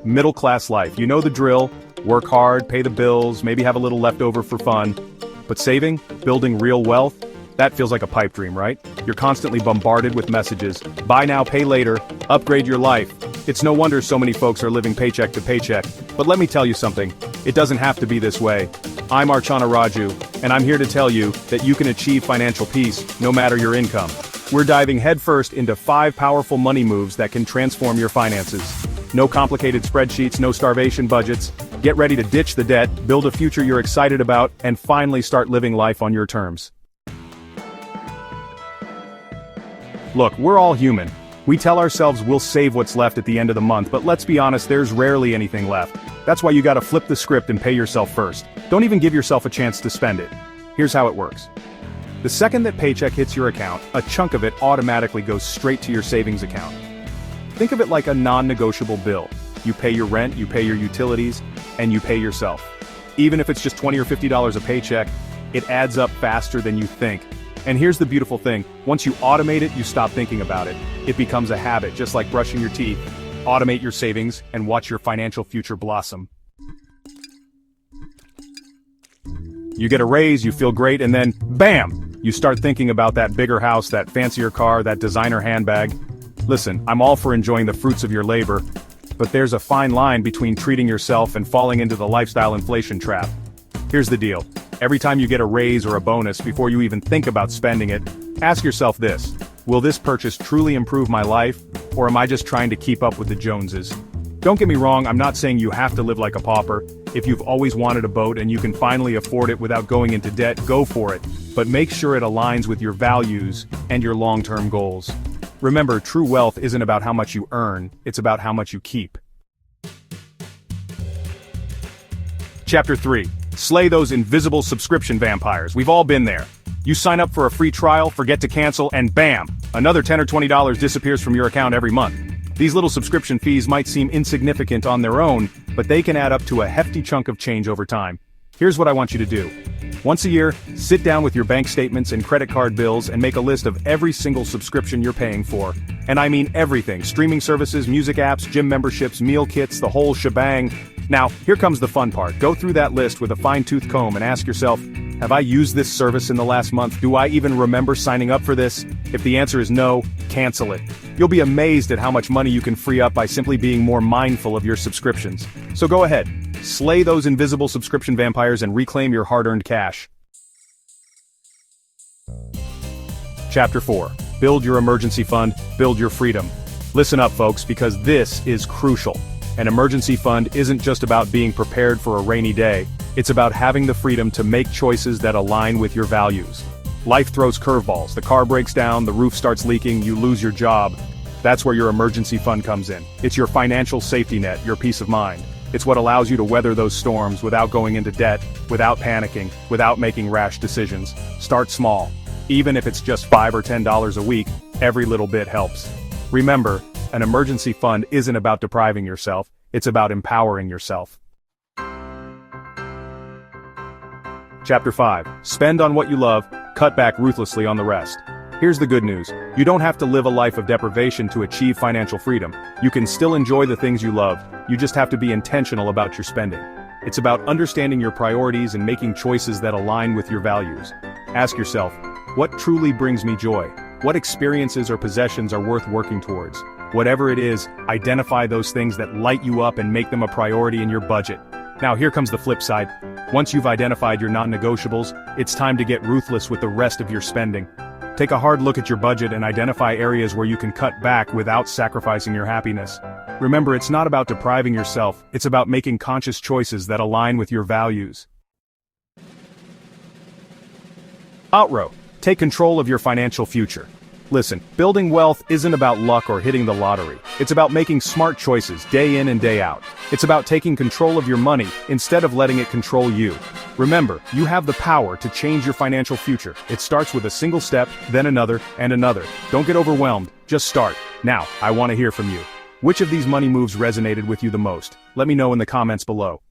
Middle-class life, you know the drill. Work hard, pay the bills, maybe have a little leftover for fun. But saving, building real wealth, that feels like a pipe dream, right? You're constantly bombarded with messages. Buy now, pay later, upgrade your life. It's no wonder so many folks are living paycheck to paycheck. But let me tell you something, it doesn't have to be this way. I'm Archana Raju, and I'm here to tell you that you can achieve financial peace no matter your income. We're diving headfirst into 5 powerful money moves that can transform your finances. No complicated spreadsheets, no starvation budgets. Get ready to ditch the debt, build a future you're excited about, and finally start living life on your terms. Look, we're all human. We tell ourselves we'll save what's left at the end of the month, but let's be honest, there's rarely anything left. That's why you gotta flip the script and pay yourself first. Don't even give yourself a chance to spend it. Here's how it works. The second that paycheck hits your account, a chunk of it automatically goes straight to your savings account. Think of it like a non-negotiable bill. You pay your rent, you pay your utilities, and you pay yourself. Even if it's just $20 or $50 a paycheck, it adds up faster than you think. And here's the beautiful thing, once you automate it, you stop thinking about it. It becomes a habit, just like brushing your teeth. Automate your savings and watch your financial future blossom. You get a raise, you feel great, and then, bam! You start thinking about that bigger house, that fancier car, that designer handbag. Listen, I'm all for enjoying the fruits of your labor, but there's a fine line between treating yourself and falling into the lifestyle inflation trap. Here's the deal. Every time you get a raise or a bonus, before you even think about spending it, ask yourself this: will this purchase truly improve my life, or am I just trying to keep up with the Joneses? Don't get me wrong, I'm not saying you have to live like a pauper. If you've always wanted a boat and you can finally afford it without going into debt, go for it. But make sure it aligns with your values and your long-term goals. Remember, true wealth isn't about how much you earn, it's about how much you keep. Chapter 3. Slay those invisible subscription vampires. We've all been there. You sign up for a free trial, forget to cancel, and bam! Another $10 or $20 disappears from your account every month. These little subscription fees might seem insignificant on their own, but they can add up to a hefty chunk of change over time. Here's what I want you to do. Once a year, sit down with your bank statements and credit card bills and make a list of every single subscription you're paying for. And I mean everything: streaming services, music apps, gym memberships, meal kits, the whole shebang. Now, here comes the fun part. Go through that list with a fine-tooth comb and ask yourself, have I used this service in the last month? Do I even remember signing up for this? If the answer is no, cancel it. You'll be amazed at how much money you can free up by simply being more mindful of your subscriptions. So go ahead, slay those invisible subscription vampires and reclaim your hard-earned cash. Chapter 4. Build your emergency fund, build your freedom. Listen up, folks, because this is crucial. An emergency fund isn't just about being prepared for a rainy day, it's about having the freedom to make choices that align with your values. Life throws curveballs, the car breaks down, the roof starts leaking, you lose your job. That's where your emergency fund comes in. It's your financial safety net, your peace of mind. It's what allows you to weather those storms without going into debt, without panicking, without making rash decisions. Start small. Even if it's just $5 or $10 a week, every little bit helps. Remember, an emergency fund isn't about depriving yourself, it's about empowering yourself. Chapter 5. Spend on what you love, cut back ruthlessly on the rest. Here's the good news. You don't have to live a life of deprivation to achieve financial freedom. You can still enjoy the things you love, you just have to be intentional about your spending. It's about understanding your priorities and making choices that align with your values. Ask yourself, what truly brings me joy? What experiences or possessions are worth working towards? Whatever it is, identify those things that light you up and make them a priority in your budget. Now here comes the flip side. Once you've identified your non-negotiables, it's time to get ruthless with the rest of your spending. Take a hard look at your budget and identify areas where you can cut back without sacrificing your happiness. Remember, it's not about depriving yourself, it's about making conscious choices that align with your values. Outro. Take control of your financial future. Listen, building wealth isn't about luck or hitting the lottery. It's about making smart choices day in and day out. It's about taking control of your money instead of letting it control you. Remember, you have the power to change your financial future. It starts with a single step, then another, and another. Don't get overwhelmed, just start. Now, I want to hear from you. Which of these money moves resonated with you the most? Let me know in the comments below.